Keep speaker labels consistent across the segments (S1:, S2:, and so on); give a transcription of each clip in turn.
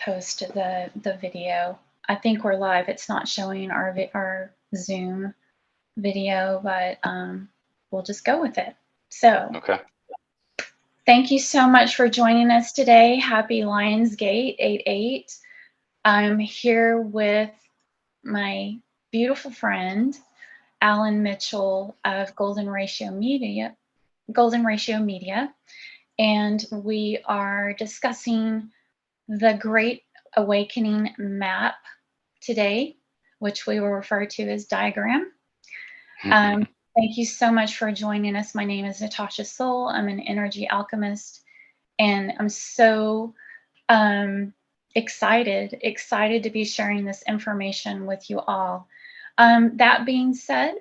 S1: post the video. I think we're live. It's not showing our Zoom video, but we'll just go with it. So,
S2: Okay.
S1: thank you so much for joining us today. Happy Lionsgate 88. I'm here with my beautiful friend, Alan Mitchell of Golden Ratio Media, and we are discussing the Great Awakening map today, which we will refer to as diagram. Thank you so much for joining us. My name is Natasha Soul. I'm an energy alchemist, and I'm so excited to be sharing this information with you all. That being said,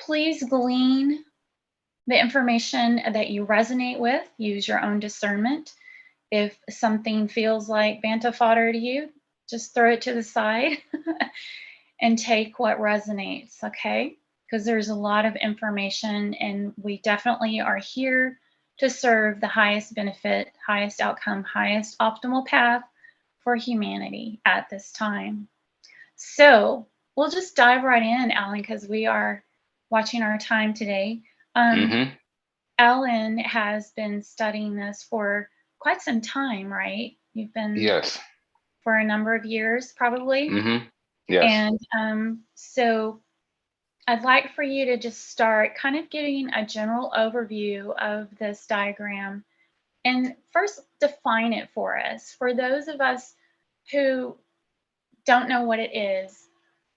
S1: please glean the information that you resonate with. Use your own discernment. If something feels like banta fodder to you, just throw it to the side and take what resonates, okay? Because there's a lot of information, and we definitely are here to serve the highest benefit, highest outcome, highest optimal path for humanity at this time. So we'll just dive right in, Alan, because we are watching our time today. Alan has been studying this for quite some time, right? You've been
S2: Yes.
S1: For a number of years, probably.
S2: Yes.
S1: And so I'd like for you to just start kind of getting a general overview of this diagram and first define it for us. For those of us who don't know what it is,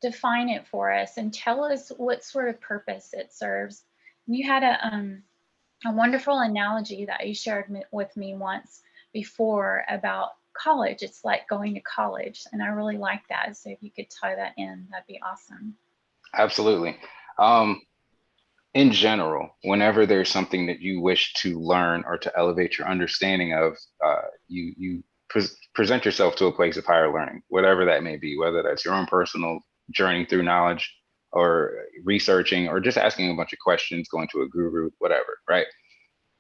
S1: define it for us and tell us what sort of purpose it serves. And you had a wonderful analogy that you shared with me once before about college. It's like going to college, and I really like that. So if you could tie that in, that'd be awesome.
S2: Absolutely. In general, whenever there's something that you wish to learn or to elevate your understanding of, you present yourself to a place of higher learning, whatever that may be, whether that's your own personal journey through knowledge or researching or just asking a bunch of questions, going to a guru, whatever, right?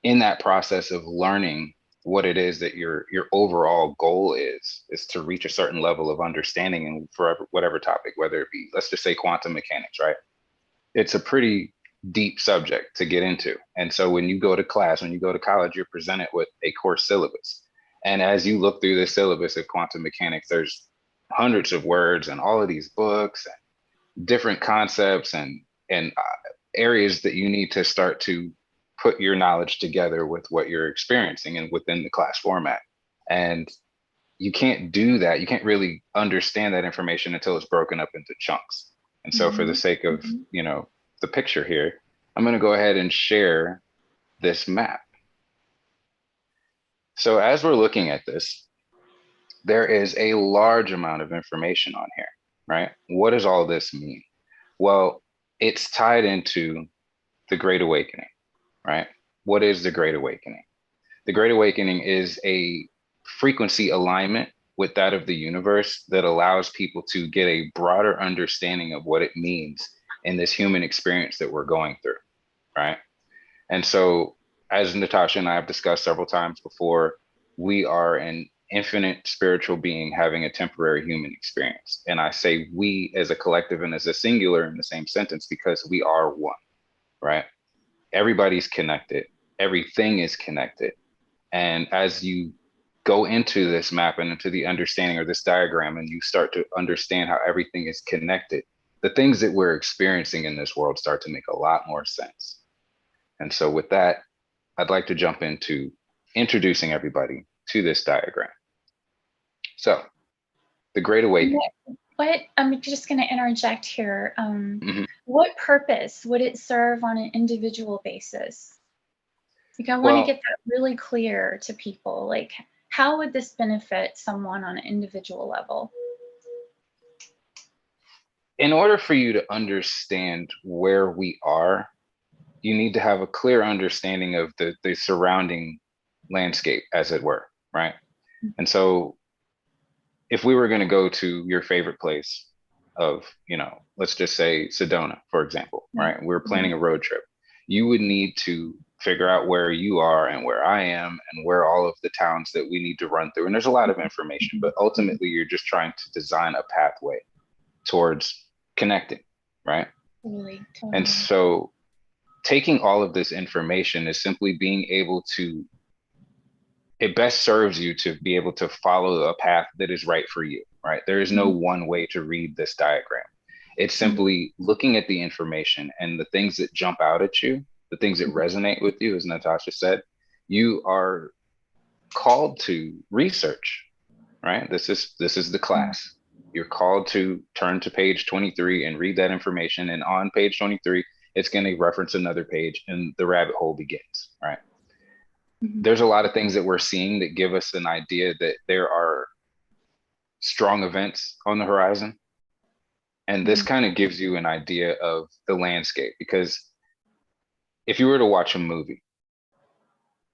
S2: In that process of learning what it is that your overall goal is to reach a certain level of understanding in whatever topic, whether it be, let's just say, quantum mechanics, right? It's a pretty deep subject to get into. And so when you go to class, when you go to college, you're presented with a course syllabus. And as you look through the syllabus of quantum mechanics, there's hundreds of words and all of these books and different concepts and areas that you need to start to put your knowledge together with what you're experiencing and within the class format. And you can't do that. You can't really understand that information until it's broken up into chunks. And so for the sake of, the picture here, I'm going to go ahead and share this map. So as we're looking at this, there is a large amount of information on here, right? What does all this mean? Well, it's tied into the Great Awakening, right? What is the Great Awakening? The Great Awakening is a frequency alignment with that of the universe that allows people to get a broader understanding of what it means in this human experience that we're going through, right? And so, as Natasha and I have discussed several times before, we are an infinite spiritual being having a temporary human experience. And I say we as a collective and as a singular in the same sentence because we are one, right? Everybody's connected. Everything is connected. And as you go into this map and into the understanding of this diagram, and you start to understand how everything is connected, the things that we're experiencing in this world start to make a lot more sense. And so with that, I'd like to jump into introducing everybody to this diagram. So the Great Awakening.
S1: I'm just going to interject here. What purpose would it serve on an individual basis? Like, I want to get that really clear to people. Like, how would this benefit someone on an individual level?
S2: In order for you to understand where we are, you need to have a clear understanding of the surrounding landscape, as it were, right? And so if we were going to go to your favorite place of, let's just say Sedona, for example, right? We're planning a road trip. you would need to figure out where you are and where I am and where all of the towns that we need to run through. And there's a lot of information, but ultimately you're just trying to design a pathway towards connecting, right?
S1: Totally,
S2: And
S1: totally.
S2: so taking all of this information is simply being able to, it best serves you to be able to follow a path that is right for you, right? There is no
S1: Mhm,
S2: one way to read this diagram. It's
S1: mhm,
S2: simply looking at the information and the things that jump out at you, the things that
S1: mhm,
S2: resonate with you, as Natasha said, you are called to research, right? This is the
S1: mhm.
S2: class. You're called to turn to page 23 and read that information. And on page 23, it's going to reference another page and the rabbit hole begins, right?
S1: Mhm,
S2: There's a lot of things that we're seeing that give us an idea that there are strong events on the horizon. And this
S1: mhm,
S2: kind of gives you an idea of the landscape because if you were to watch a movie,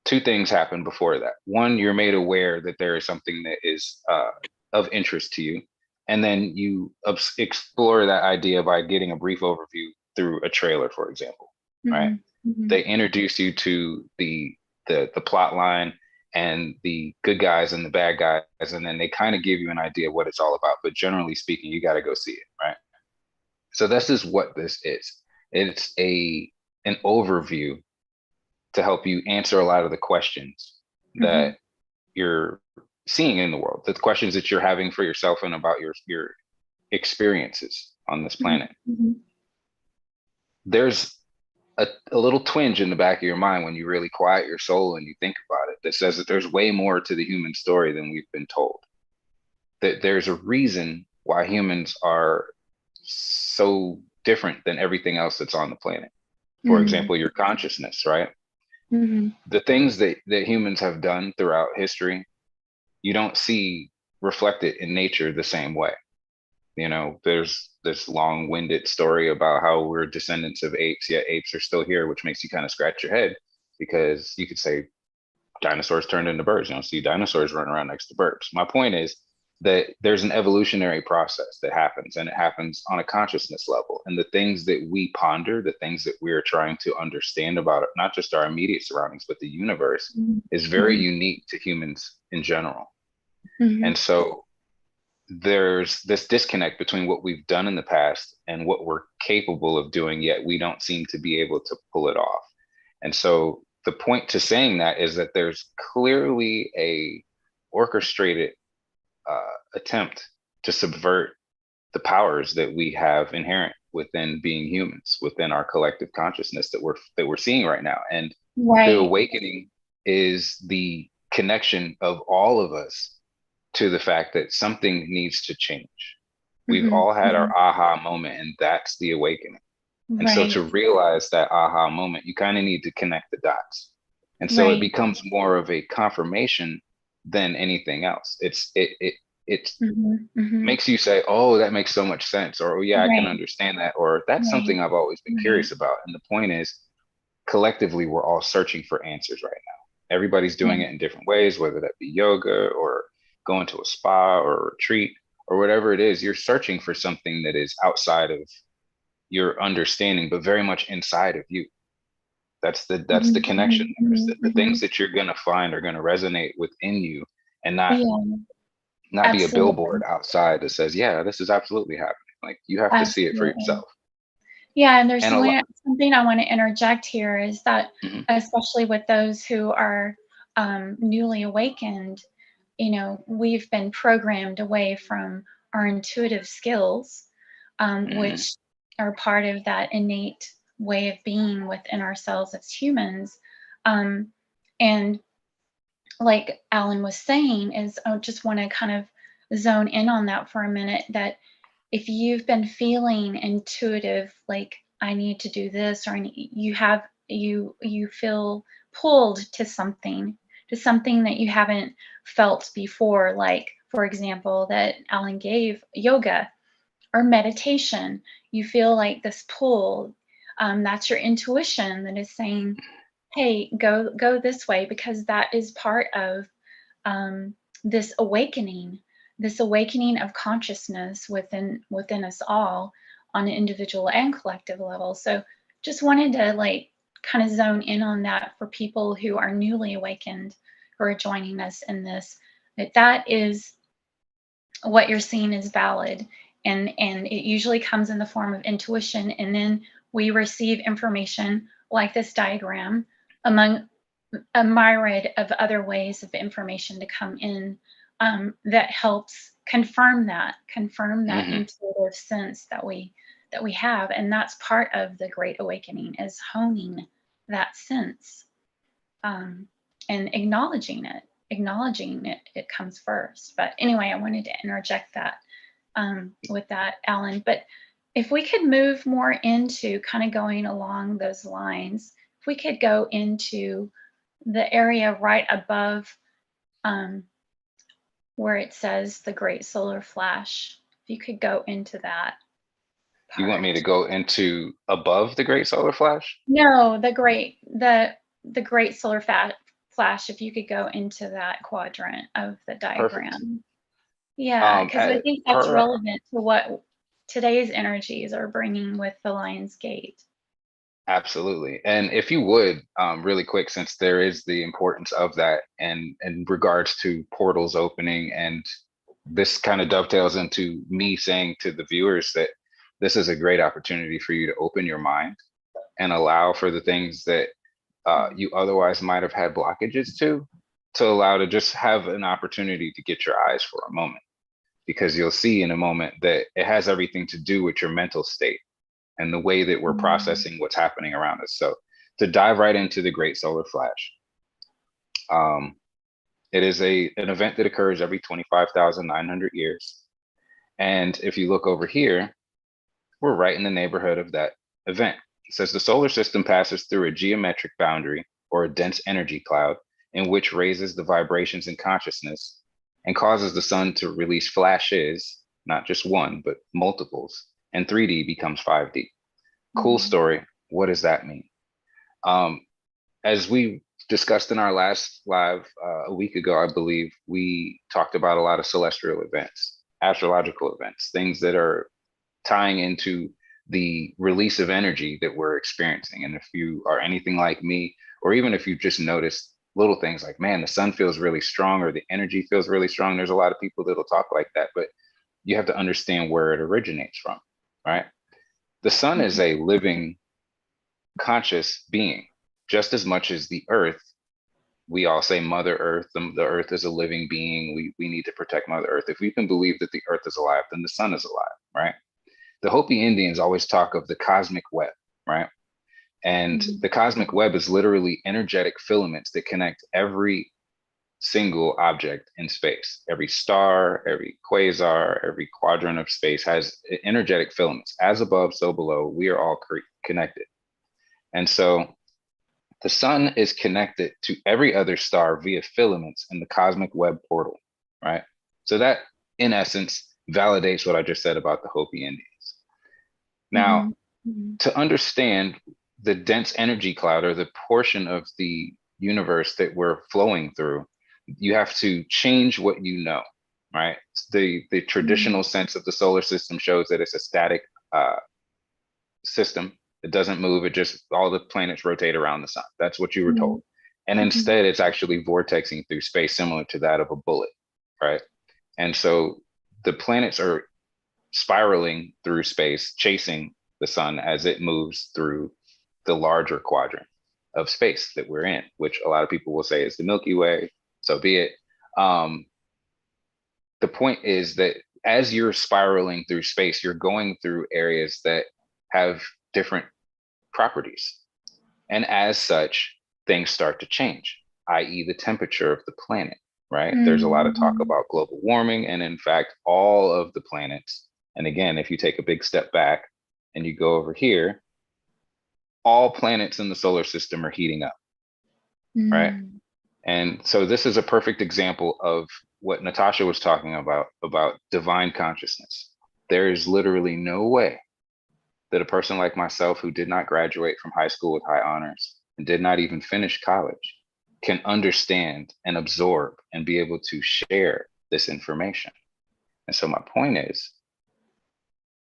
S2: two things happen before that. One, you're made aware that there is something that is of interest to you. And then you explore that idea by getting a brief overview through a trailer, for example, right?
S1: mhm, mhm,
S2: They introduce you to the plot line and the good guys and the bad guys, and then they kind of give you an idea of what it's all about. But generally speaking, you got to go see it, right? So this is what this is. It's an overview to help you answer a lot of the questions that
S1: mhm,
S2: you're seeing in the world, the questions that you're having for yourself and about your experiences on this
S1: mhm,
S2: planet.
S1: mhm.
S2: There's a little twinge in the back of your mind when you really quiet your soul and you think about it that says that there's way more to the human story than we've been told. That there's a reason why humans are so different than everything else that's on the planet. For
S1: Mhm,
S2: example, your consciousness, right?
S1: mhm,
S2: The things that humans have done throughout history, you don't see reflected in nature the same way. You know, there's this long-winded story about how we're descendants of apes, yet apes are still here, which makes you kind of scratch your head because you could say dinosaurs turned into birds. You don't see dinosaurs running around next to birds. My point is that there's an evolutionary process that happens, and it happens on a consciousness level. And the things that we ponder, the things that we're trying to understand about it, not just our immediate surroundings, but the universe,
S1: mhm,
S2: is very
S1: mhm,
S2: unique to humans in general. And
S1: mhm,
S2: so there's this disconnect between what we've done in the past and what we're capable of doing, yet we don't seem to be able to pull it off. And so the point to saying that is that there's clearly a orchestrated attempt to subvert the powers that we have inherent within being humans, within our collective consciousness that we're seeing right now. And the
S1: Right.
S2: awakening is the connection of all of us to the fact that something needs to change. We've
S1: Mhm,
S2: all had our
S1: mhm.
S2: aha moment, and that's the awakening. And so to
S1: Right,
S2: realize that aha moment, you kind of need to connect the dots. And so it
S1: right.
S2: becomes more of a confirmation than anything else. It
S1: Mhm, mhm.
S2: makes you say, "Oh, that makes so much sense," or "Oh yeah, I can
S1: Right,
S2: understand that," or "That's
S1: right,
S2: something I've always been
S1: right,
S2: curious about." And the point is, collectively, we're all searching for answers right now. Everybody's doing
S1: right.
S2: it in different ways, whether that be yoga or going to a spa or a retreat or whatever it is. You're searching for something that is outside of your understanding, but very much inside of you. That's the
S1: Mhm,
S2: connection
S1: mhm,
S2: there. Is
S1: mhm,
S2: that the things
S1: mhm.
S2: that you're gonna find are gonna resonate within you and
S1: Yeah,
S2: not be a billboard
S1: absolutely,
S2: outside that says, yeah, this is absolutely happening. Like you have to see it for
S1: absolutely.
S2: yourself.
S1: Yeah, and there's
S2: And a lot.
S1: something I wanna interject here is that,
S2: Mhm,
S1: especially with those who are, newly awakened, we've been programmed away from our intuitive skills,
S2: mhm,
S1: which are part of that innate way of being within ourselves as humans, and like Alan was saying, is I just wanna kind of zone in on that for a minute, that if you've been feeling intuitive, like I need to do this, or you feel pulled to something that you haven't felt before, like for example, that Alan gave yoga or meditation, you feel like this pull. That's your intuition that is saying, "Hey, go this way," because that is part of um, this awakening, this awakening of consciousness within us all on an individual and collective level. So just wanted to like kind of zone in on that for people who are newly awakened, who are joining us in this, that is what you're seeing is valid. And it usually comes in the form of intuition. And then we receive information like this diagram among a myriad of other ways of information to come in that helps confirm that intuitive sense that we have. And that's part of the Great Awakening, is honing that sense and acknowledging it. It comes first. But anyway, I wanted to interject that with that, Alan. But if we could move more into kind of going along those lines, if we could go into the area right above where it says the Great Solar Flash, if you could go into that part.
S2: You want me to go into above the Great Solar Flash?
S1: No, the Great Solar Flash, if you could go into that quadrant of the diagram.
S2: Perfect.
S1: Yeah, because I think that's
S2: per
S1: relevant to what today's energies are bringing with the Lion's Gate.
S2: Absolutely. And if you would, really quick, since there is the importance of that and in regards to portals opening, and this kind of dovetails into me saying to the viewers that this is a great opportunity for you to open your mind and allow for the things that you otherwise might have had blockages to allow to just have an opportunity to get your eyes for a moment. Because you'll see in a moment that it has everything to do with your mental state and the way that we're processing what's happening around us. So to dive right into the Great Solar Flash, it is an event that occurs every 25,900 years. And if you look over here, we're right in the neighborhood of that event. It says the solar system passes through a geometric boundary or a dense energy cloud in which raises the vibrations in consciousness and causes the sun to release flashes, not just one, but multiples, and 3D becomes 5D. Cool story. What does that mean? As we discussed in our last live a week ago, I believe, we talked about a lot of celestial events, astrological events, things that are tying into the release of energy that we're experiencing. And if you are anything like me, or even if you just noticed little things like, man, the sun feels really strong, or the energy feels really strong, there's a lot of people that'll talk like that, but you have to understand where it originates from, right? The sun is a living, conscious being, just as much as the earth. We all say Mother Earth, the earth is a living being. We need to protect Mother Earth. If we can believe that the earth is alive, then the sun is alive, right? The Hopi Indians always talk of the cosmic web, right? And the cosmic web is literally energetic filaments that connect every single object in space. Every star, every quasar, every quadrant of space has energetic filaments. As above, so below, we are all connected. And so the sun is connected to every other star via filaments in the cosmic web portal, right? So that, in essence, validates what I just said about the Hopi Indians. Now, to understand the dense energy cloud, or the portion of the universe that we're flowing through, you have to change what you know, right? The traditional sense of the solar system shows that it's a static system. It doesn't move. It just, all the planets rotate around the sun. That's what you were told. And instead, it's actually vortexing through space, similar to that of a bullet, right? And so the planets are spiraling through space, chasing the sun as it moves through the larger quadrant of space that we're in, which a lot of people will say is the Milky Way. So be it. The point is that as you're spiraling through space, you're going through areas that have different properties. And as such, things start to change, i.e. the temperature of the planet, right? There's a lot of talk about global warming, and in fact, all of the planets. And again, if you take a big step back and you go over here, all planets in the solar system are heating up, right? And so this is a perfect example of what Natasha was talking about divine consciousness. There is literally no way that a person like myself, who did not graduate from high school with high honors and did not even finish college, can understand and absorb and be able to share this information. And so my point is,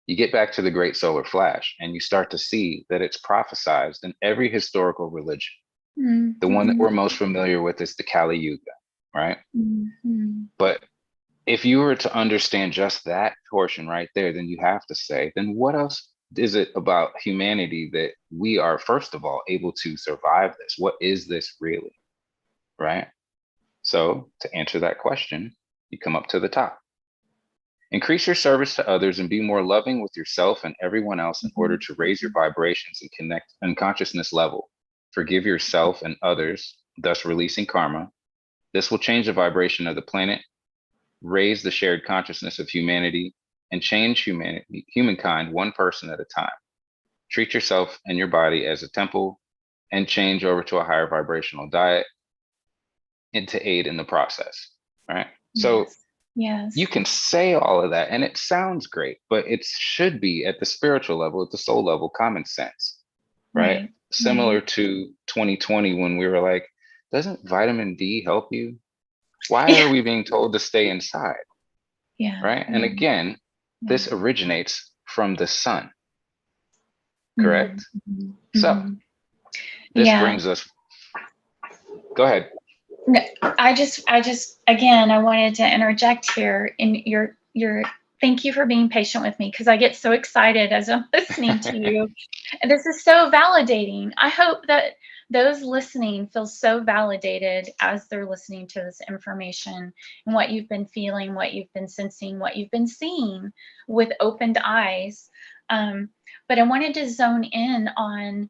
S2: You get back to the Great Solar Flash, and you start to see that it's prophesized in every historical religion. The one that we're most familiar with is the Kali Yuga, right? But if you were to understand just that portion right there, then you have to say, then what else is it about humanity that we are, first of all, able to survive this? What is this really, right? So to answer that question, you come up to the top. Increase your service to others and be more loving with yourself and everyone else in order to raise your vibrations and connect and consciousness level. Forgive yourself and others, thus releasing karma. This will change the vibration of the planet, raise the shared consciousness of humanity, and change humankind one person at a time. Treat yourself and your body as a temple and change over to a higher vibrational diet and to aid in the process, right? So
S1: Yes.
S2: you can say all of that and it sounds great, but it should be at the spiritual level, at the soul level, common sense, right? Similar to 2020 when we were like, doesn't vitamin D help you? Why are we being told to stay inside? Right? And again, this originates from the sun, correct? So this brings us, go ahead.
S1: No, I just, again, I wanted to interject here in your, thank you for being patient with me because I get so excited as I'm listening to you. And this is so validating. I hope that those listening feel so validated as they're listening to this information and what you've been feeling, what you've been sensing, what you've been seeing with opened eyes. But I wanted to zone in on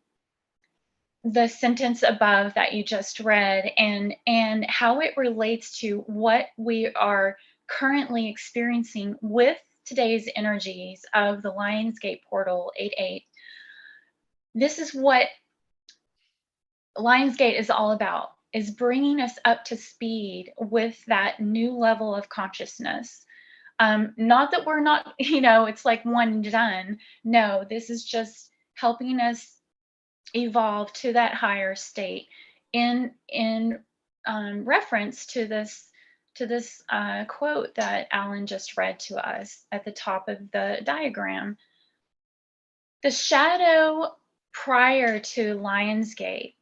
S1: the sentence above that you just read and how it relates to what we are currently experiencing with today's energies of the Lionsgate portal 88. This is what Lionsgate is all about, is bringing us up to speed with that new level of consciousness. Not that we're not, it's like one and done. No, this is just helping us evolve to that higher state in reference to this quote that Alan just read to us at the top of the diagram. The shadow prior to Lionsgate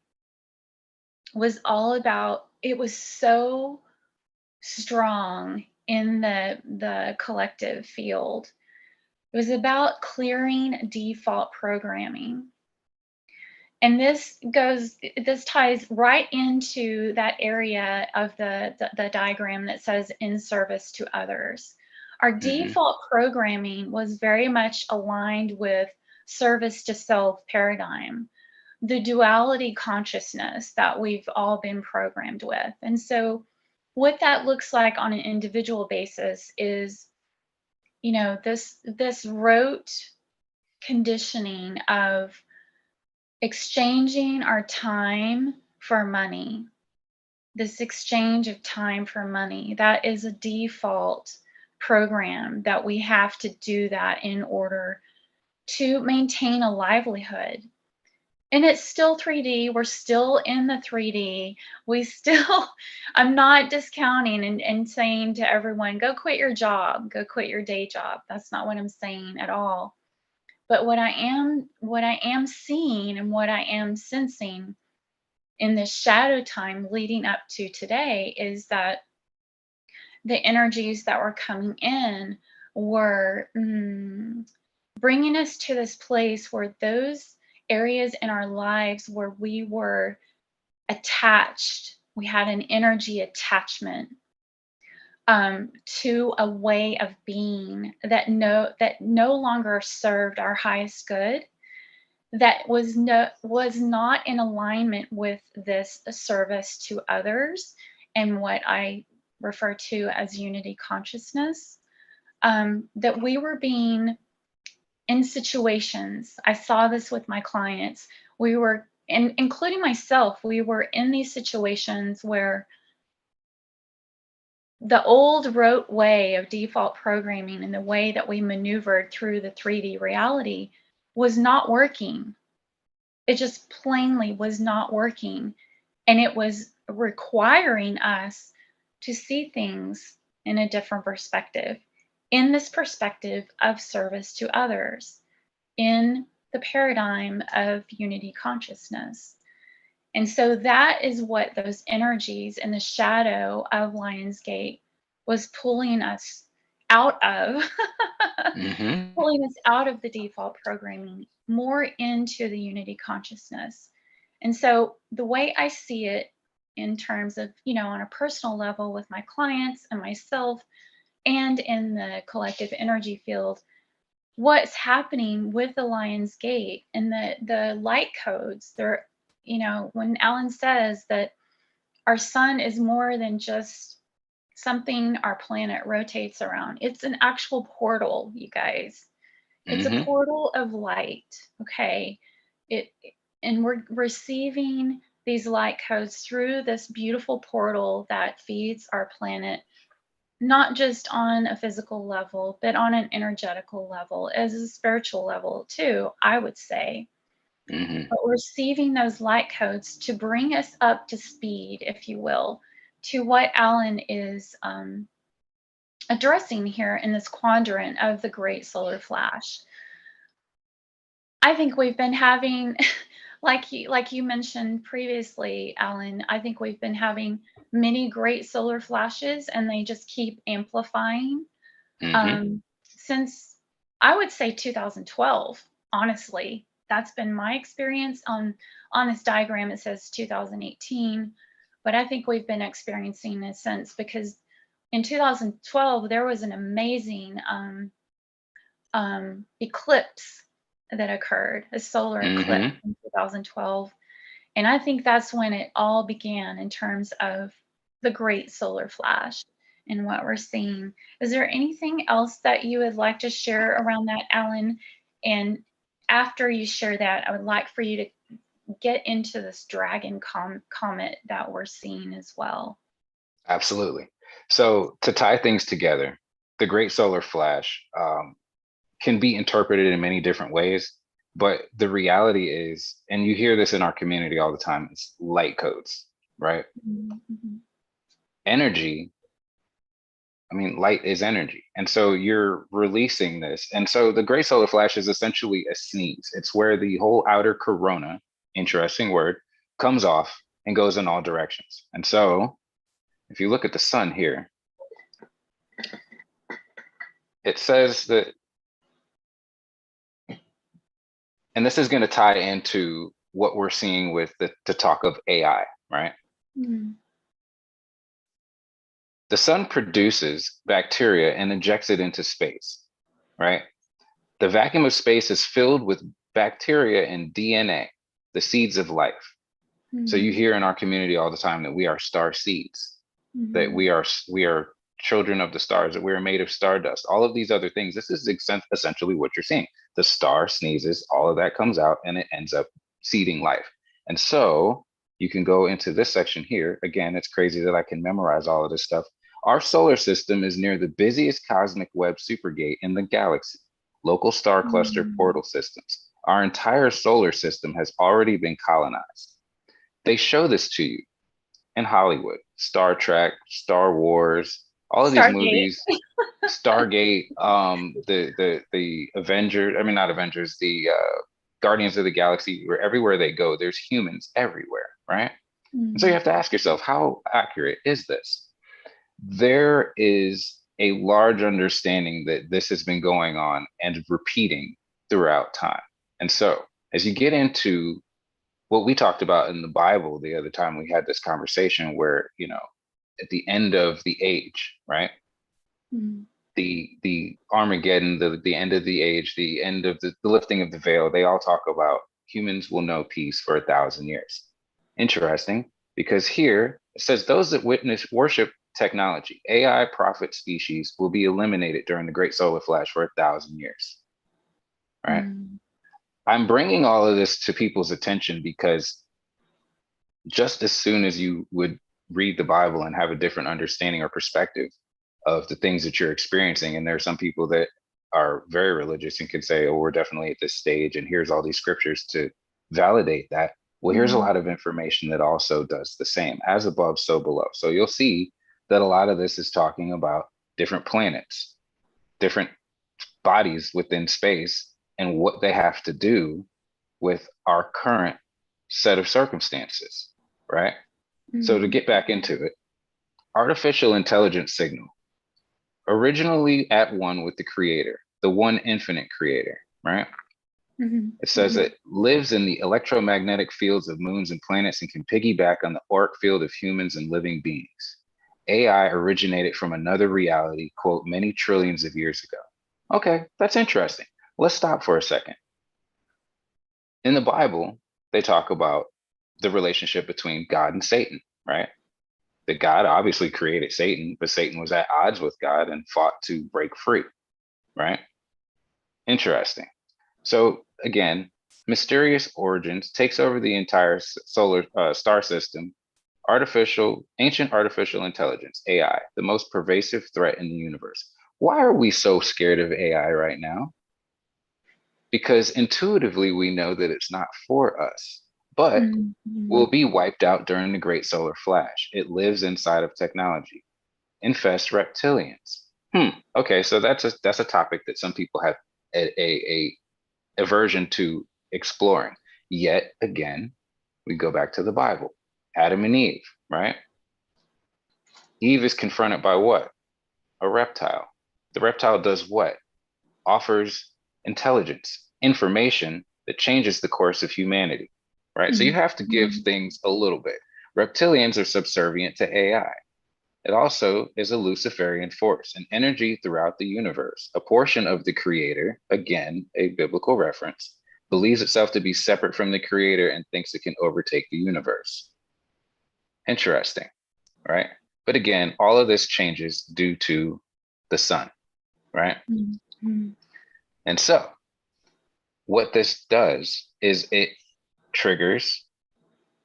S1: was all about, it was so strong in the collective field. It was about clearing default programming. And this ties right into that area of the diagram that says in service to others. Our default programming was very much aligned with service to self paradigm, the duality consciousnness that we've all been programmed with. And so what that looks like on an individual basis is, this rote conditioning of exchanging our time for money, this exchange of time for money, that is a default program that we have to do that in order to maintain a livelihood. And it's still 3D. We're still in the 3D. I'm not discounting and saying to everyone, go quit your job, go quit your day job. That's not what I'm saying at all. But what I am seeing and what I am sensing in this shadow time leading up to today is that the energies that were coming in were bringing us to this place where those areas in our lives where we were attached, we had an energy attachment to a way of being that no longer served our highest good, that was not in alignment with this service to others and what I refer to as unity consciousness, that we were being in situations. I saw this with my clients. We were, and including myself, we were in these situations where the old rote way of default programming and the way that we maneuvered through the 3D reality was not working. It just plainly was not working. And it was requiring us to see things in a different perspective. in this perspective of service to others, in the paradigm of unity consciousness. And so that is what those energies in the shadow of Lionsgate was pulling us out of,
S2: Mm-hmm.
S1: pulling us out of the default programming more into the unity consciousness. And so the way I see it in terms of, on a personal level with my clients and myself and in the collective energy field, what's happening with the Lion's Gate and the light codes, they're, when Alan says that our sun is more than just something our planet rotates around, it's an actual portal, you guys. It's a
S2: Mm-hmm.
S1: portal of light, okay? And we're receiving these light codes through this beautiful portal that feeds our planet, not just on a physical level, but on an energetical level, as a spiritual level too, I would say.
S2: Mm-hmm.
S1: But receiving those light codes to bring us up to speed, if you will, to what Alan is addressing here in this quadrant of the great solar flash. I think we've been having, like you mentioned previously, Alan, I think we've been having many great solar flashes, and they just keep amplifying
S2: Mm-hmm.
S1: since, I would say, 2012. Honestly, that's been my experience. On this diagram, it says 2018, but I think we've been experiencing this since, because in 2012 there was an amazing eclipse that occurred, a solar eclipse
S2: Mm-hmm.
S1: in 2012. And I think that's when it all began in terms of the great solar flash and what we're seeing. Is there anything else that you would like to share around that, Alan? And after you share that, I would like for you to get into this dragon comet that we're seeing as well.
S2: Absolutely. So to tie things together, the Great Solar Flash can be interpreted in many different ways, but the reality is, and you hear this in our community all the time, it's light codes, right?
S1: Mm-hmm.
S2: Energy, I mean, light is energy. And so you're releasing this. And so the Great Solar Flash is essentially a sneeze. It's where the whole outer corona, interesting word, comes off and goes in all directions. And so if you look at the sun here, it says that, and this is going to tie into what we're seeing with the talk of AI, right?
S1: Mm-hmm.
S2: The sun produces bacteria and injects it into space, right? The vacuum of space is filled with bacteria and DNA, the seeds of life. So you hear in our community all the time that we are star seeds, that
S1: Mm-hmm.
S2: we are children of the stars, that we are made of stardust, all of these other things. This is essentially what you're seeing. The star sneezes, all of that comes out, and it ends up seeding life. And so you can go into this section here. Again, it's crazy that I can memorize all of this stuff. Our solar system is near the busiest cosmic web supergate in the galaxy, local star cluster
S1: Mm-hmm.
S2: portal systems. Our entire solar system has already been colonized. They show this to you in Hollywood, Star Trek, Star Wars, all of these
S1: Stargate.
S2: movies, Stargate, the Avengers, I mean not Avengers, the Guardians of the Galaxy, where everywhere they go, there's humans everywhere, right? And so you
S1: Mm-hmm.
S2: have to ask yourself, how accurate is this? There is a large understanding that this has been going on and repeating throughout time. And so as you get into what we talked about in the Bible the other time we had this conversation where, at the end of the age, right?
S1: Mm-hmm.
S2: The Armageddon, the end of the age, the end of the lifting of the veil, they all talk about humans will know peace for 1,000 years. Interesting, because here it says those that witness worship technology, AI prophet species will be eliminated during the great solar flash for 1,000 years, right?
S1: Mm-hmm.
S2: I'm bringing all of this to people's attention because just as soon as you would read the Bible and have a different understanding or perspective of the things that you're experiencing, and there are some people that are very religious and can say, oh, we're definitely at this stage, and here's all these scriptures to validate that. Well, here's a
S1: Mm-hmm.
S2: lot of information that also does the same, as above, so below. So you'll see that a lot of this is talking about different planets, different bodies within space and what they have to do with our current set of circumstances, right? So to get back into it, artificial intelligence signal, originally at one with the creator, the one infinite creator, right? It says it lives in the electromagnetic fields of moons and planets and can piggyback on the auric field of humans and living beings. AI originated from another reality, quote, many trillions of years ago. Okay, that's interesting. Let's stop for a second. In the Bible, they talk about the relationship between God and Satan, right? That God obviously created Satan, but Satan was at odds with God and fought to break free, right? Interesting. So again, mysterious origins takes over the entire solar star system. Ancient artificial intelligence, AI, the most pervasive threat in the universe. Why are we so scared of AI right now? Because intuitively we know that it's not for us, but will be wiped out during the Great Solar Flash. It lives inside of technology, infests reptilians. Okay, so that's a topic that some people have a aversion to exploring. Yet again, we go back to the Bible. Adam and Eve, right? Eve is confronted by what? A reptile. The reptile does what? Offers intelligence, information that changes the course of humanity, right? So you have to give things a little bit. Reptilians are subservient to AI. It also is a Luciferian force, an energy throughout the universe. A portion of the creator, again, a biblical reference, believes itself to be separate from the creator and thinks it can overtake the universe. Interesting, right? But again, all of this changes due to the sun, right? And so what this does is it triggers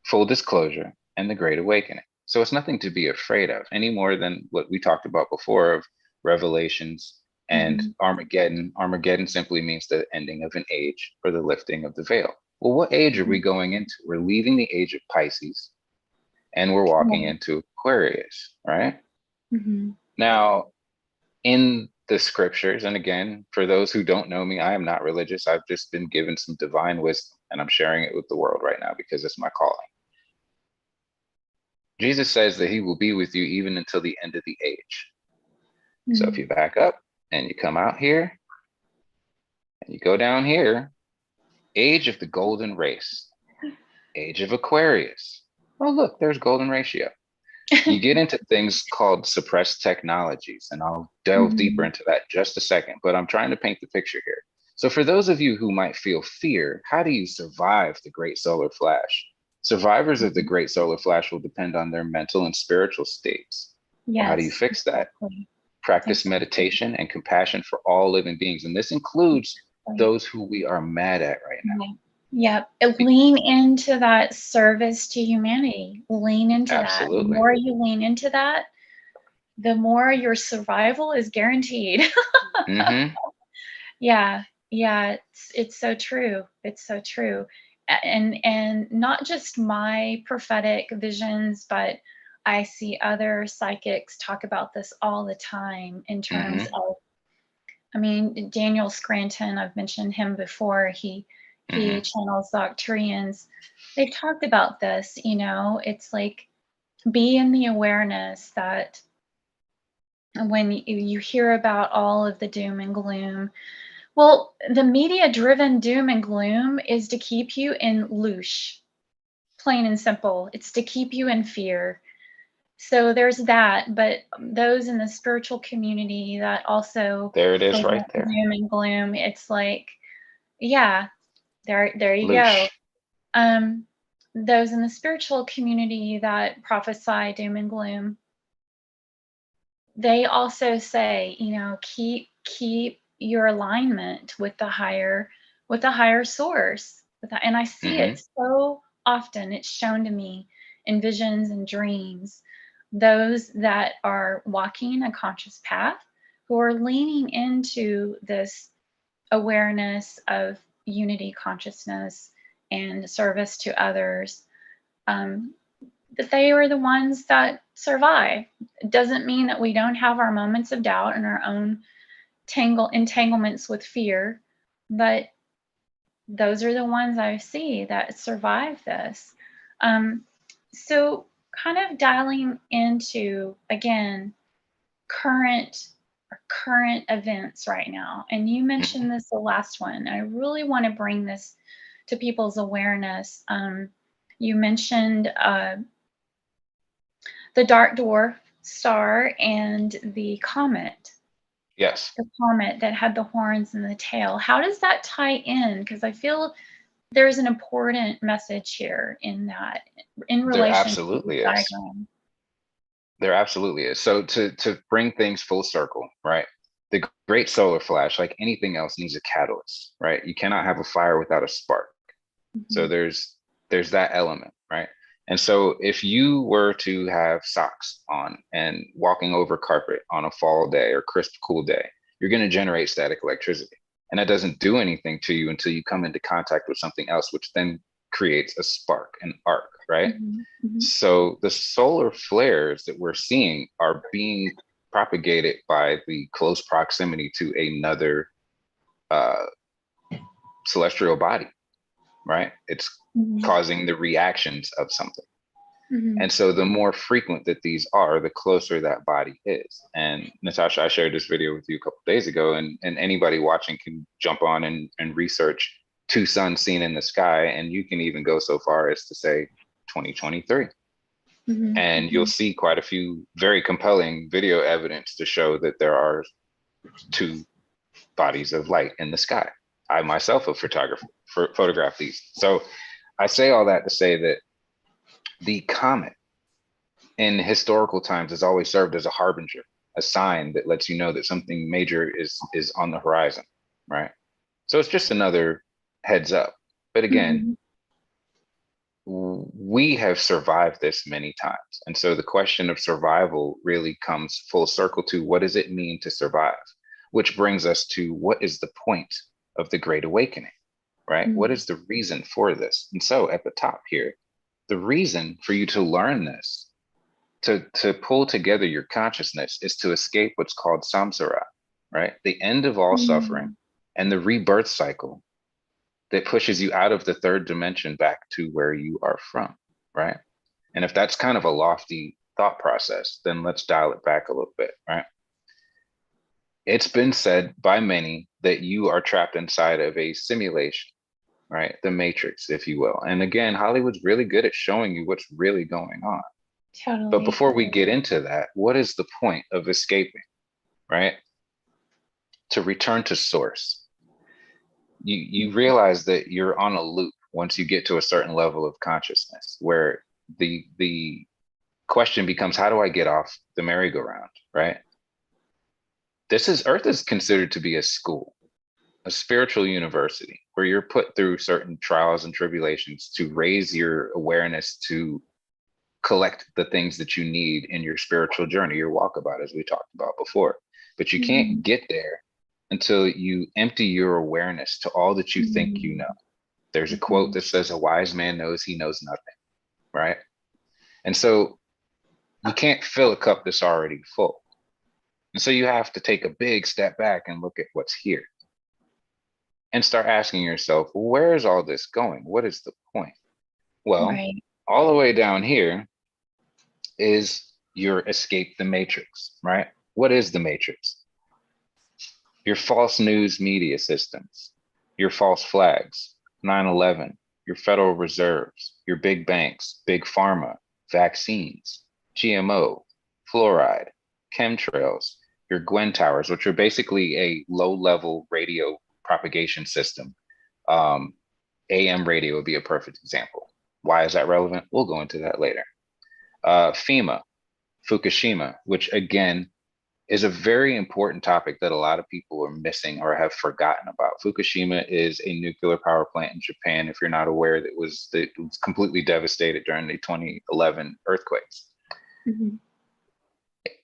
S2: full disclosure and the Great Awakening. So it's nothing to be afraid of any more than what we talked about before of Revelations and Armageddon. Armageddon simply means the ending of an age or the lifting of the veil. Well, what age are we going into? We're leaving the age of Pisces and we're walking into Aquarius, right? Now, in the scriptures, and again, for those who don't know me, I am not religious. I've just been given some divine wisdom and I'm sharing it with the world right now because it's my calling. Jesus says that he will be with you even until the end of the age. So if you back up and you come out here and you go down here, age of the golden race, age of Aquarius. Oh, look, there's golden ratio. You get into things called suppressed technologies, and I'll delve deeper into that in just a second, but I'm trying to paint the picture here. So for those of you who might feel fear, how do you survive the Great Solar Flash? Survivors of the Great Solar Flash will depend on their mental and spiritual states. Well, how do you fix that? Practice meditation and compassion for all living beings. And this includes those who we are mad at right now.
S1: Yep. Lean into that service to humanity. Lean into that. The more you lean into that, the more your survival is guaranteed. Yeah. It's so true. It's so true. And not just my prophetic visions, but I see other psychics talk about this all the time in terms of, I mean, Daniel Scranton, I've mentioned him before. He channels the Arcturians. They've talked about this, you know, it's like be in the awareness that when you hear about all of the doom and gloom, well, the media-driven doom and gloom is to keep you in LOOSH, plain and simple. It's to keep you in fear. So there's that, but those in the spiritual community that also
S2: there it is right there.
S1: Doom and gloom, it's like, yeah, there you
S2: LOOSH.
S1: go. Those in the spiritual community that prophesy doom and gloom, they also say, you know, keep your alignment with the higher source. And I see it so often. It's shown to me in visions and dreams. Those that are walking a conscious path, who are leaning into this awareness of unity consciousness and service to others, that they are the ones that survive. It doesn't mean that we don't have our moments of doubt and our own entanglements with fear, but those are the ones I see that survive this. So kind of dialing into, again, current events right now. And you mentioned this the last one. I really want to bring this to people's awareness. You mentioned the dark dwarf star and the comet.
S2: Yes.
S1: The comet that had the horns and the tail. How does that tie in? Because I feel there's an important message here in that, in
S2: There
S1: relation to the
S2: absolutely is.
S1: diagram.
S2: There absolutely is. So to bring things full circle, right? The great solar flash, like anything else, needs a catalyst, right? You cannot have a fire without a spark. So there's that element, right? And so if you were to have socks on and walking over carpet on a fall day or crisp, cool day, you're going to generate static electricity. And that doesn't do anything to you until you come into contact with something else, which then creates a spark, an arc, right? So the solar flares that we're seeing are being propagated by the close proximity to another celestial body, right? It's causing the reactions of something. And so the more frequent that these are, the closer that body is. And Natasha, I shared this video with you a couple of days ago, and anybody watching can jump on and research two suns seen in the sky. And you can even go so far as to say 2023. And you'll see quite a few very compelling video evidence to show that there are two bodies of light in the sky. I myself, a photographer, photograph these. So I say all that to say that the comet in historical times has always served as a harbinger, a sign that lets you know that something major is on the horizon, right? So it's just another heads up. But again, we have survived this many times. And so the question of survival really comes full circle to what does it mean to survive? Which brings us to what is the point of the Great Awakening, right? What is the reason for this? And so at the top here, the reason for you to learn this, to pull together your consciousness, is to escape what's called samsara, right? The end of all suffering and the rebirth cycle that pushes you out of the third dimension back to where you are from, right? And if that's kind of a lofty thought process, then let's dial it back a little bit, right? It's been said by many that you are trapped inside of a simulation, right? The Matrix, if you will. And again, Hollywood's really good at showing you what's really going on.
S1: Totally.
S2: But before we get into that, what is the point of escaping, right? To return to source. You realize that you're on a loop once you get to a certain level of consciousness, where the question becomes, how do I get off the merry-go-round, right? Earth is considered to be a school, a spiritual university, where you're put through certain trials and tribulations to raise your awareness, to collect the things that you need in your spiritual journey, your walkabout, as we talked about before. But you can't get there until you empty your awareness to all that you think you know. There's a quote that says, a wise man knows he knows nothing, right? And so you can't fill a cup that's already full. And so you have to take a big step back and look at what's here and start asking yourself, well, where is all this going? What is the point? Well, all the way down here is your escape the matrix, right? What is the matrix? Your false news media systems, your false flags, 9/11, your Federal Reserves, your big banks, big pharma, vaccines, GMO, fluoride, chemtrails, your Gwen towers, which are basically a low-level radio propagation system. AM radio would be a perfect example. Why is that relevant? We'll go into that later. FEMA, Fukushima, which again is a very important topic that a lot of people are missing or have forgotten about. Fukushima is a nuclear power plant in Japan, if you're not aware, that was completely devastated during the 2011 earthquakes.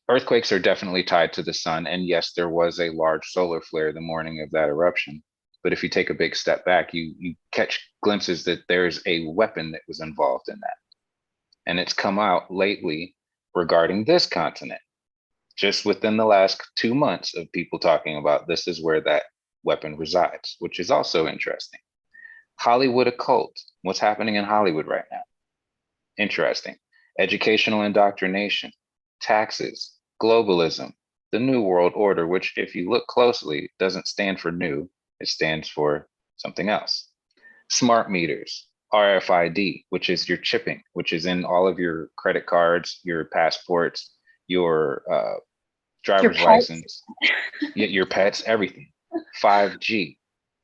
S2: Earthquakes are definitely tied to the sun. And yes, there was a large solar flare the morning of that eruption. But if you take a big step back, you catch glimpses that there's a weapon that was involved in that. And it's come out lately regarding this continent. just within the last 2 months of people talking about this is where that weapon resides, which is also interesting. Hollywood occult. What's happening in Hollywood right now? Interesting. Educational indoctrination, taxes, globalism, the New World Order, which, if you look closely, doesn't stand for new, it stands for something else. Smart meters, RFID, which is your chipping, which is in all of your credit cards, your passports, your
S1: Your
S2: driver's
S1: pets.
S2: license, your pets, everything. 5G,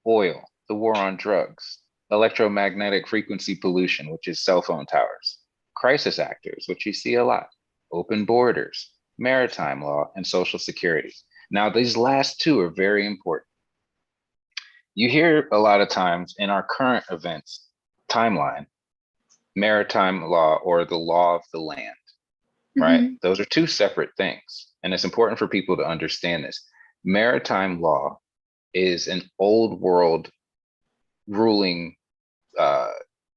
S2: oil, the war on drugs, electromagnetic frequency pollution, which is cell phone towers, crisis actors, which you see a lot, open borders, maritime law, and social security. Now, these last two are very important. You hear a lot of times in our current events timeline, maritime law or the law of the land, right?
S1: Mm-hmm.
S2: Those are two separate things. And it's important for people to understand this. Maritime law is an old world ruling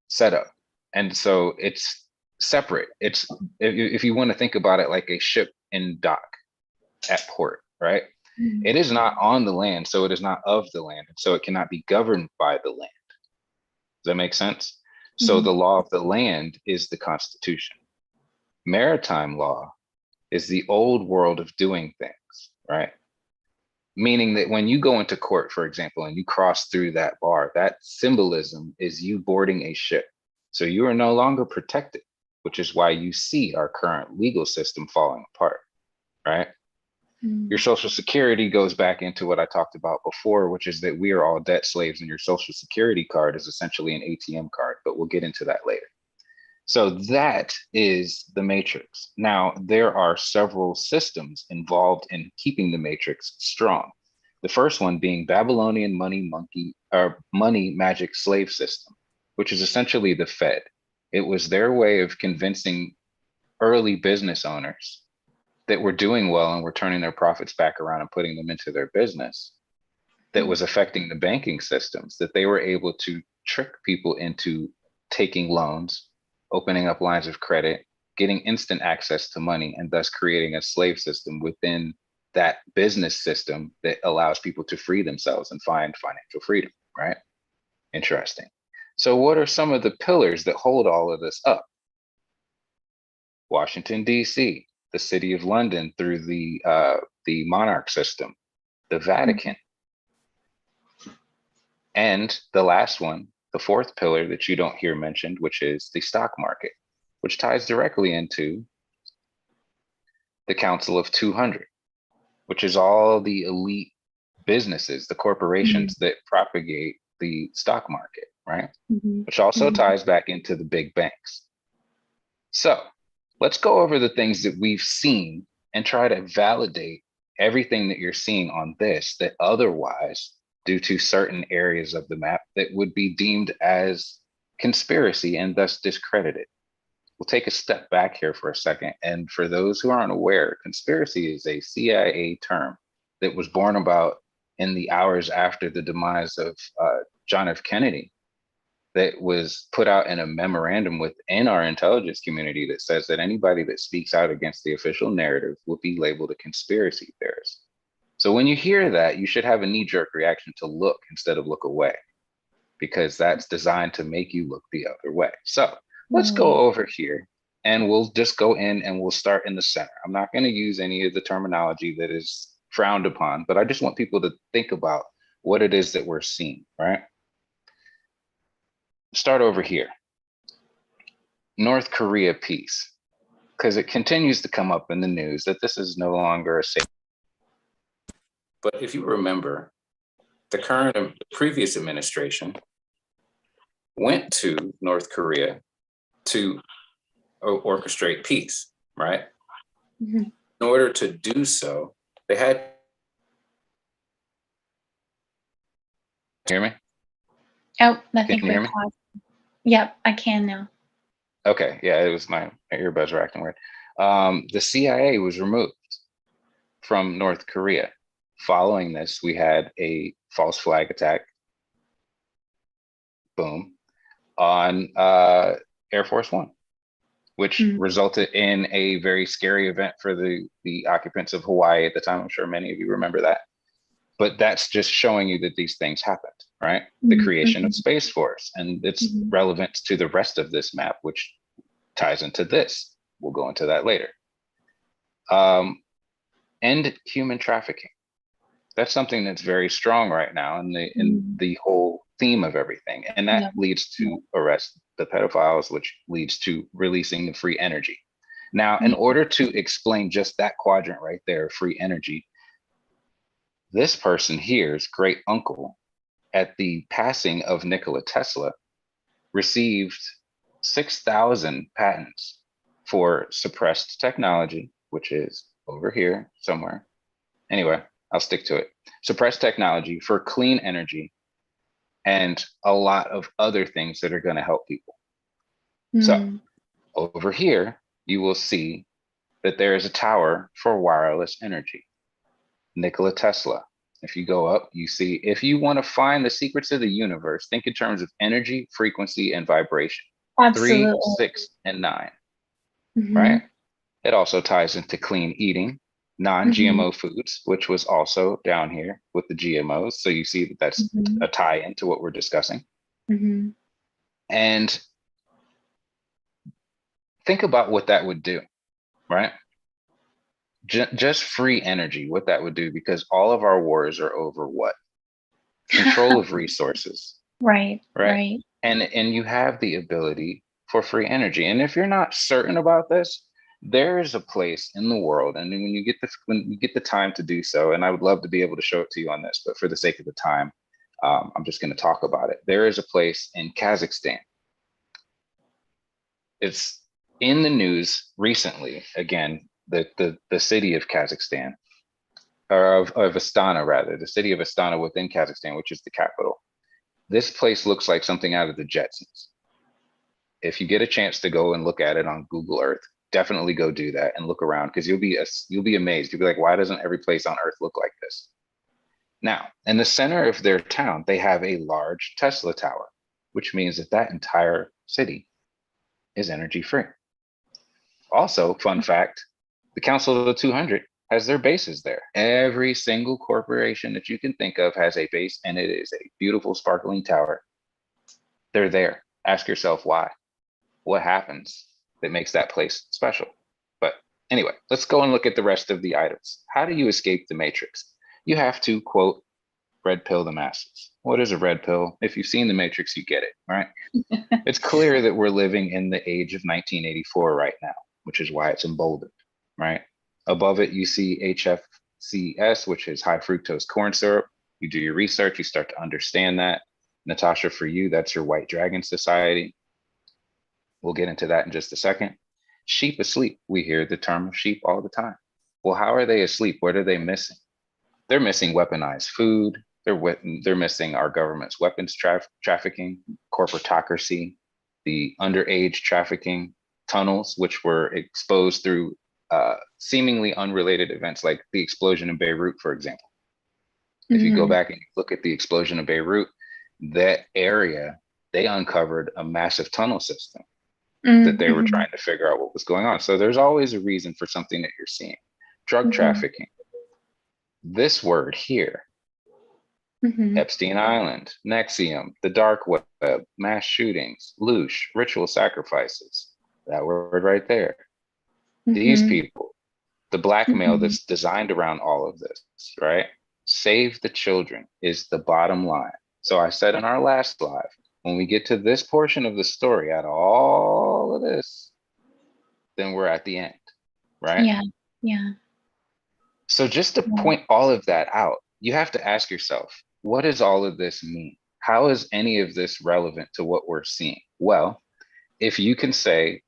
S2: setup. And so it's separate. It's if you want to think about it like a ship in dock at port, right?
S1: Mm-hmm.
S2: It is not on the land, so it is not of the land, and so it cannot be governed by the land. Does that make sense? So
S1: Mm-hmm.
S2: the law of the land is the Constitution. Maritime law is the old world of doing things, right? Meaning that when you go into court, for example, and you cross through that bar, that symbolism is you boarding a ship. So you are no longer protected, which is why you see our current legal system falling apart, right? Your social security goes back into what I talked about before, which is that we are all debt slaves, and your social security card is essentially an ATM card, but we'll get into that later. So that is the matrix. Now, there are several systems involved in keeping the matrix strong. The first one being Babylonian money magic slave system, which is essentially the Fed. It was their way of convincing early business owners that were doing well and were turning their profits back around and putting them into their business that was affecting the banking systems, that they were able to trick people into taking loans, opening up lines of credit, getting instant access to money, and thus creating a slave system within that business system that allows people to free themselves and find financial freedom, right? Interesting. So what are some of the pillars that hold all of this up? Washington, D.C., the City of London through the monarch system, the Vatican, and the last one, the fourth pillar that you don't hear mentioned, which is the stock market, which ties directly into the Council of 200, which is all the elite businesses, the corporations that propagate the stock market, right? Which also ties back into the big banks. So let's go over the things that we've seen and try to validate everything that you're seeing on this that otherwise, due to certain areas of the map, that would be deemed as conspiracy and thus discredited. We'll take a step back here for a second. And for those who aren't aware, conspiracy is a CIA term that was born about in the hours after the demise of John F. Kennedy, that was put out in a memorandum within our intelligence community that says that anybody that speaks out against the official narrative will be labeled a conspiracy theorist. So when you hear that, you should have a knee-jerk reaction to look instead of look away, because that's designed to make you look the other way. So let's go over here and we'll just go in and we'll start in the center. I'm not going to use any of the terminology that is frowned upon, but I just want people to think about what it is that we're seeing, right? Start over here. North Korea peace, because it continues to come up in the news that this is no longer a safe. But if you remember, the previous administration went to North Korea to orchestrate peace, right? In order to do so, they had. Hear me?
S1: Oh, I think
S2: Can you hear me?
S1: paused. Yep, I can now.
S2: Okay, yeah, it was my earbuds were acting weird. The CIA was removed from North Korea. Following this, we had a false flag attack, boom, on Air Force One. which
S1: Mm.
S2: resulted in a very scary event for the occupants of Hawaii at the time. I'm sure many of you remember that. But that's just showing you that these things happened, right? The
S1: Mm.
S2: creation of
S1: Mhm.
S2: Space Force and its
S1: Mhm.
S2: relevance to the rest of this map, which ties into this. We'll go into that later. End human trafficking. That's something that's very strong right now in
S1: Mm.
S2: the whole theme of everything. And that
S1: Yeah.
S2: leads to arrest the pedophiles, which leads to releasing the free energy. Now, in
S1: Yeah.
S2: order to explain just that quadrant right there, free energy, this person here's great uncle at the passing of Nikola Tesla received 6,000 patents for suppressed technology, which is over here somewhere. Anyway, I'll stick to it. Suppressed technology for clean energy and a lot of other things that are going to help people. So
S1: Mm.
S2: over here, you will see that there is a tower for wireless energy. Nikola Tesla. If you go up, you see, if you want to find the secrets of the universe, think in terms of energy, frequency, and vibration. 3,
S1: Absolutely.
S2: 6, and 9,
S1: Hmm.
S2: right? It also ties into clean eating,
S1: Hmm.
S2: non-GMO foods, which was also down here with the GMOs. So you see that that's
S1: Hmm.
S2: a tie into what we're discussing.
S1: Hmm.
S2: And think about what that would do, right? Just free energy, what that would do, because all of our wars are over what? Control of resources,
S1: Right.
S2: right?
S1: Right.
S2: And you have the ability for free energy. And if you're not certain about this, there is a place in the world, and when you get the time to do so, and I would love to be able to show it to you on this, but for the sake of the time, I'm just going to talk about it. There is a place in Kazakhstan. It's in the news recently. Again, the city of Kazakhstan, or of Astana rather, the city of Astana within Kazakhstan, which is the capital. This place looks like something out of the Jetsons. If you get a chance to go and look at it on Google Earth, definitely go do that and look around, because you'll be amazed. You'll be like, why doesn't every place on Earth look like this? Now, in the center of their town, they have a large Tesla tower, which means that that entire city is energy free. Also, fun fact, the Council of the 200 has their bases there. Every single corporation that you can think of has a base, and it is a beautiful, sparkling tower. They're there. Ask yourself why. What happens that makes that place special? But anyway, let's go and look at the rest of the items. How do you escape the matrix? You have to, quote, red pill the masses. What is a red pill? If you've seen the Matrix, you get it, right? It's clear that we're living in the age of 1984 right now, which is why it's emboldened, right? Above it, you see HFCS, which is high fructose corn syrup. You do your research, you start to understand that. Natasha, for you, that's your White Dragon Society. We'll get into that in just a second. Sheep asleep. We hear the term of sheep all the time. Well, how are they asleep? What are they missing? They're missing weaponized food. They're missing our government's weapons trafficking, corporatocracy, the underage trafficking, tunnels, which were exposed through seemingly unrelated events like the explosion in Beirut, for example. If you go
S1: Hmm.
S2: back and look at the explosion of Beirut, that area, they uncovered a massive tunnel system that they were
S1: Hmm.
S2: trying to figure out what was going on. So there's always a reason for something that you're seeing. Drug
S1: Hmm.
S2: trafficking. This word here,
S1: Hmm.
S2: Epstein Island, Nexium, the dark web, mass shootings, LOOSH, ritual sacrifices. That word right there. These
S1: Hmm.
S2: people, the blackmail
S1: Hmm.
S2: that's designed around all of this, right? Save the children is the bottom line. So I said in our last live, when we get to this portion of the story, out of all of this, then we're at the end, right?
S1: Yeah. Yeah.
S2: So just to
S1: Yeah.
S2: point all of that out, you have to ask yourself, what does all of this mean? How is any of this relevant to what we're seeing? Well, if you can say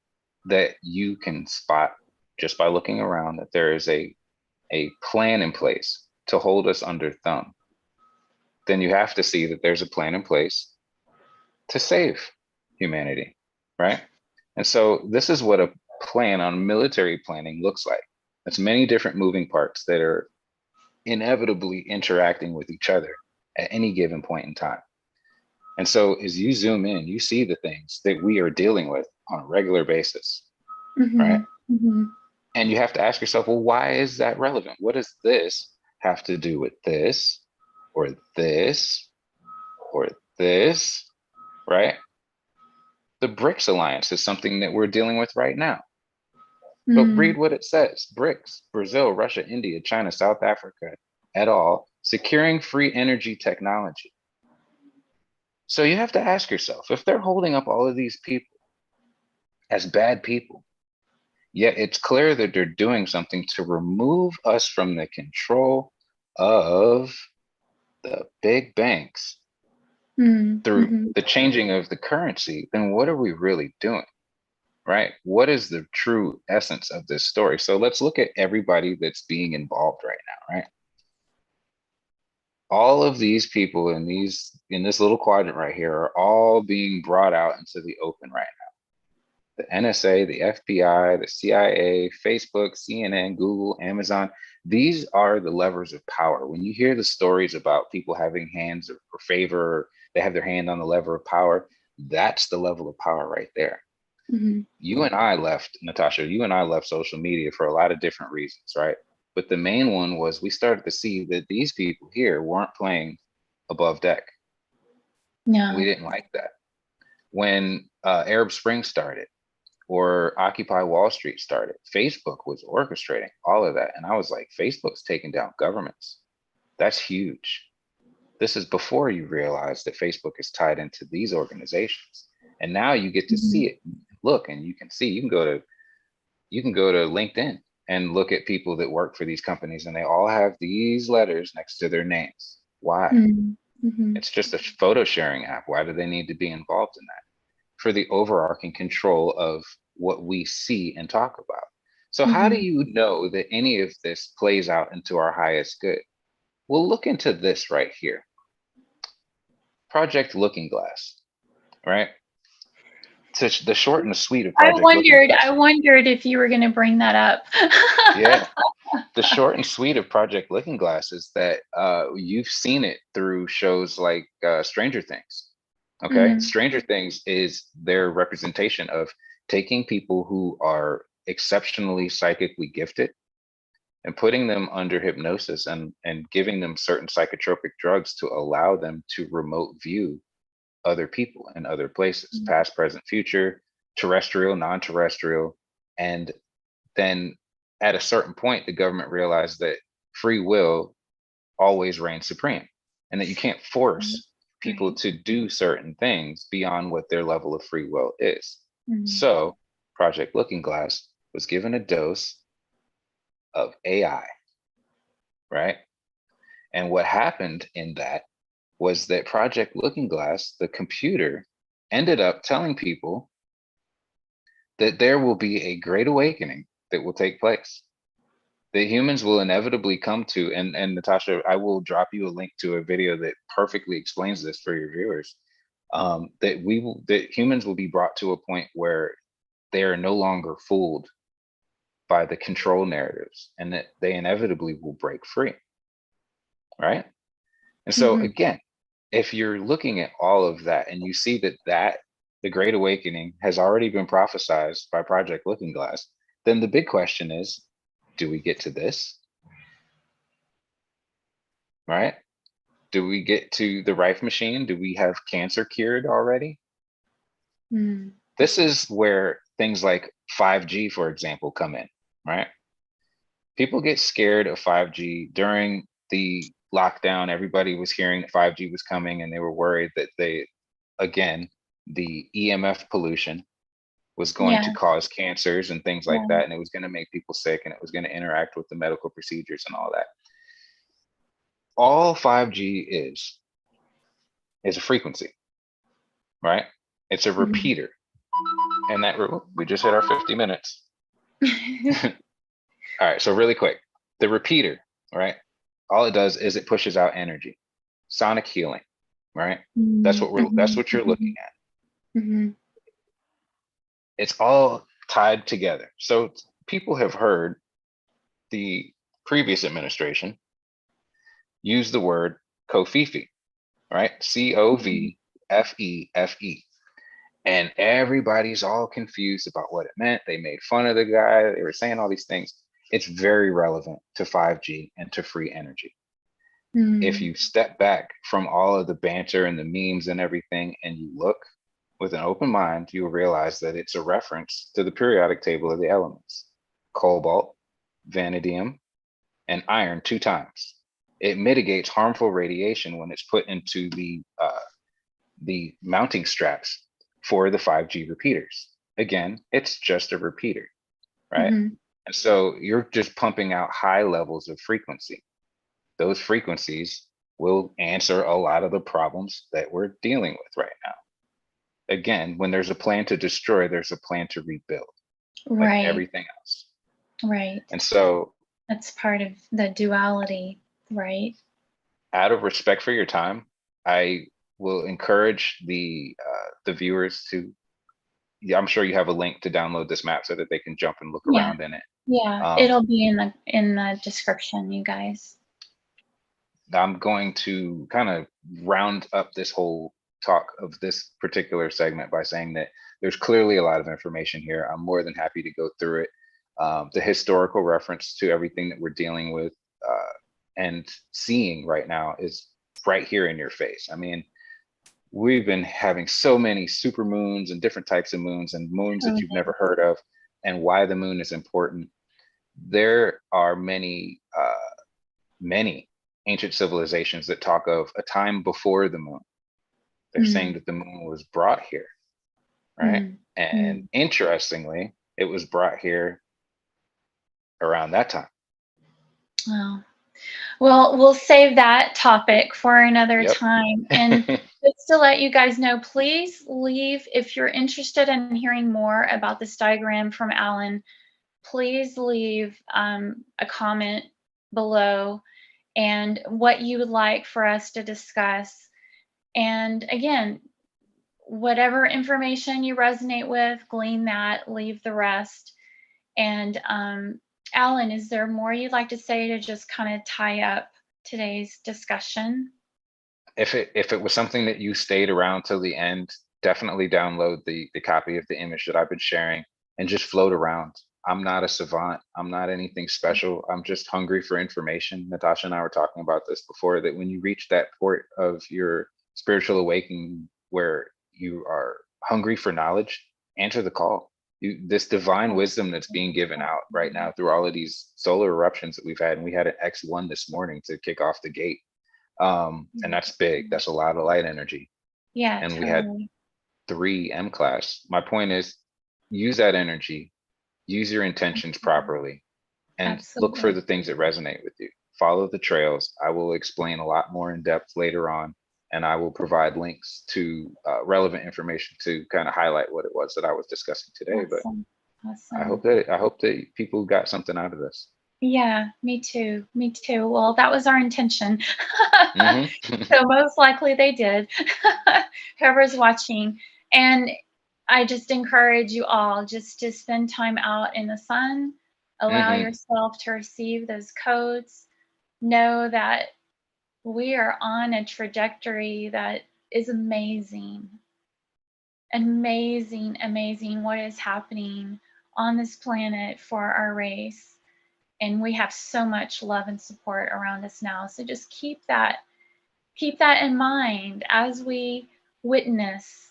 S2: that you can spot just by looking around that there is a plan in place to hold us under thumb, then you have to see that there's a plan in place to save humanity, right? And so this is what a plan on military planning looks like. It's many different moving parts that are inevitably interacting with each other at any given point in time. And so as you zoom in, you see the things that we are dealing with on a regular basis. right?
S1: Mm-hmm.
S2: And you have to ask yourself, well, why is that relevant? What does this have to do with this or this or this, right? The BRICS alliance is something that we're dealing with right now. But read what it says. BRICS, Brazil, Russia, India, China, South Africa, et al., securing free energy technology. So you have to ask yourself, if they're holding up all of these people as bad people, yet it's clear that they're doing something to remove us from the control of the big banks through
S1: Mm-hmm.
S2: the changing of the currency, then what are we really doing? Right? What is the true essence of this story? So let's look at everybody that's being involved right now, right? All of these people in this little quadrant right here are all being brought out into the open right now. The NSA, the FBI, the CIA, Facebook, CNN, Google, Amazon, these are the levers of power. When you hear the stories about people having hands or favor, or they have their hand on the lever of power, that's the level of power right there.
S1: Mm-hmm.
S2: You and I left, Natasha, you and I left social media for a lot of different reasons, right? But the main one was we started to see that these people here weren't playing above deck. We
S1: No.
S2: didn't like that. When Arab Spring started or Occupy Wall Street started, Facebook was orchestrating all of that. And I was like, Facebook's taking down governments. That's huge. This is before you realize that Facebook is tied into these organizations. And now you get to
S1: Mm-hmm.
S2: see it. Look, and you can see, you can go to LinkedIn and look at people that work for these companies, and they all have these letters next to their names. Why?
S1: Mm-hmm.
S2: It's just a photo sharing app. Why do they need to be involved in that? For the overarching control of what we see and talk about. So how do
S1: Mm-hmm.
S2: you know that any of this plays out into our highest good? Well, look into this right here. Project Looking Glass, right? So the short and the sweet of Project Looking
S1: I
S2: Glass.
S1: wondered if you were going to bring that up.
S2: Yeah. The short and sweet of Project Looking Glass is that you've seen it through shows like Stranger Things. Okay.
S1: Mm-hmm.
S2: Stranger Things is their representation of taking people who are exceptionally psychically gifted and putting them under hypnosis and giving them certain psychotropic drugs to allow them to remote view other people in other places, past, present, future, terrestrial, non-terrestrial. And then at a certain point, the government realized that free will always reigns supreme and that you can't force people
S1: Right.
S2: to do certain things beyond what their level of free will is.
S1: Mm-hmm.
S2: So Project Looking Glass was given a dose of AI, right? And what happened in that was that Project Looking Glass, the computer, ended up telling people that there will be a great awakening that will take place, that humans will inevitably come to. And Natasha, I will drop you a link to a video that perfectly explains this for your viewers. That humans will be brought to a point where they are no longer fooled by the control narratives, and that they inevitably will break free, right? And so
S1: Mm-hmm.
S2: again, if you're looking at all of that and you see that the Great Awakening has already been prophesized by Project Looking Glass, then the big question is, do we get to this? Right? Do we get to the Rife machine? Do we have cancer cured already?
S1: Mm-hmm.
S2: This is where things like 5G, for example, come in, right? People get scared of 5G during the lockdown. Everybody was hearing that 5G was coming and they were worried that again, the EMF pollution was going
S1: Yeah.
S2: to cause cancers and things like
S1: Yeah.
S2: that. And it was going to make people sick and it was going to interact with the medical procedures and all that. All 5G is a frequency, right? It's a
S1: Mm-hmm.
S2: repeater. And we just hit our 50 minutes. All right, so really quick, the repeater, right? All it does is it pushes out energy, sonic healing, right? That's what you're looking at.
S1: Mm-hmm.
S2: It's all tied together. So people have heard the previous administration use the word Kofifi, right? COVFEFE. And everybody's all confused about what it meant. They made fun of the guy. They were saying all these things. It's very relevant to 5G and to free energy. If
S1: Mm.
S2: you step back from all of the banter and the memes and everything, and you look with an open mind, you'll realize that it's a reference to the periodic table of the elements: cobalt, vanadium, and iron 2 times. It mitigates harmful radiation when it's put into the mounting straps for the 5G repeaters. Again, it's just a repeater, right?
S1: Mhm.
S2: And so you're just pumping out high levels of frequency. Those frequencies will answer a lot of the problems that we're dealing with right now. Again, when there's a plan to destroy, there's a plan to rebuild, like
S1: Right,
S2: everything else.
S1: right.
S2: And so,
S1: That's part of the duality, right?
S2: out of respect for your time, I will encourage the viewers to. Yeah, I'm sure you have a link to download this map so that they can jump and look
S1: Yeah,
S2: around in it.
S1: yeah.
S2: Um,
S1: It'll be in the description, you guys.
S2: I'm going to kind of round up this whole talk of this particular segment by saying that there's clearly a lot of information here. I'm more than happy to go through it. The historical reference to everything that we're dealing with and seeing right now is right here in your face. I mean, we've been having so many super moons and different types of moons and moons that you've
S1: Totally.
S2: never heard of, and why the moon is important. There are many ancient civilizations that talk of a time before the moon. They're saying
S1: Mm,
S2: that the moon was brought here, right?
S1: mm,
S2: And
S1: mm.
S2: interestingly, it was brought here around that time.
S1: Oh. Well, we'll save that topic for another
S2: Yep.
S1: time. And just to let you guys know, please leave if you're interested in hearing more about this diagram from Alan. Please leave a comment below and what you would like for us to discuss. And again, whatever information you resonate with, glean that, leave the rest. And Alan, is there more you'd like to say to just kind of tie up today's discussion?
S2: If it was something that you stayed around till the end, definitely download the copy of the image that I've been sharing and just float around. I'm not a savant. I'm not anything special. I'm just hungry for information. Natasha and I were talking about this before, that when you reach that port of your spiritual awakening where you are hungry for knowledge, answer the call. This divine wisdom that's being given out right now through all of these solar eruptions that we've had, and we had an X1 this morning to kick off the gate. And that's big. That's a lot of light energy.
S1: Yeah,
S2: And we had
S1: totally.
S2: 3 M class. My point is, use that energy, use your intentions properly, and look for
S1: Absolutely.
S2: the things that resonate with you. Follow the trails. I will explain a lot more in depth later on, and I will provide links to relevant information to kind of highlight what it was that I was discussing today. But
S1: Awesome.
S2: I
S1: Awesome.
S2: hope that people got something out of this.
S1: Yeah, me too. Me too. Well, that was our intention.
S2: Hmm.
S1: So most likely they did. Whoever's watching. And I just encourage you all just to spend time out in the sun, allow
S2: Hmm.
S1: yourself to receive those codes. Know that we are on a trajectory that is amazing. Amazing, amazing what is happening on this planet for our race. And we have so much love and support around us now. So just keep that in mind as we witness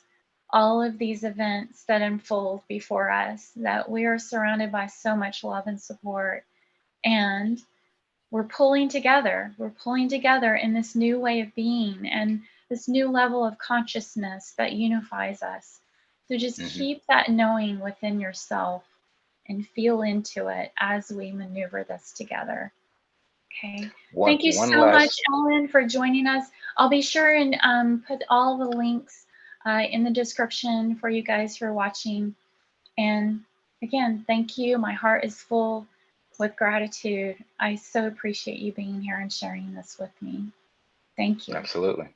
S1: all of these events that unfold before us, that we are surrounded by so much love and support. And we're pulling together. We're pulling together in this new way of being and this new level of consciousness that unifies us. So just
S2: Hmm.
S1: keep that knowing within yourself and feel into it as we maneuver this together. Okay.
S2: One
S1: Thank you
S2: one
S1: so much,
S2: last.
S1: Ellen, for joining us. I'll be sure and put all the links in the description for you guys who are watching. And again, thank you. My heart is full with gratitude. I so appreciate you being here and sharing this with me. Thank you.
S2: Absolutely.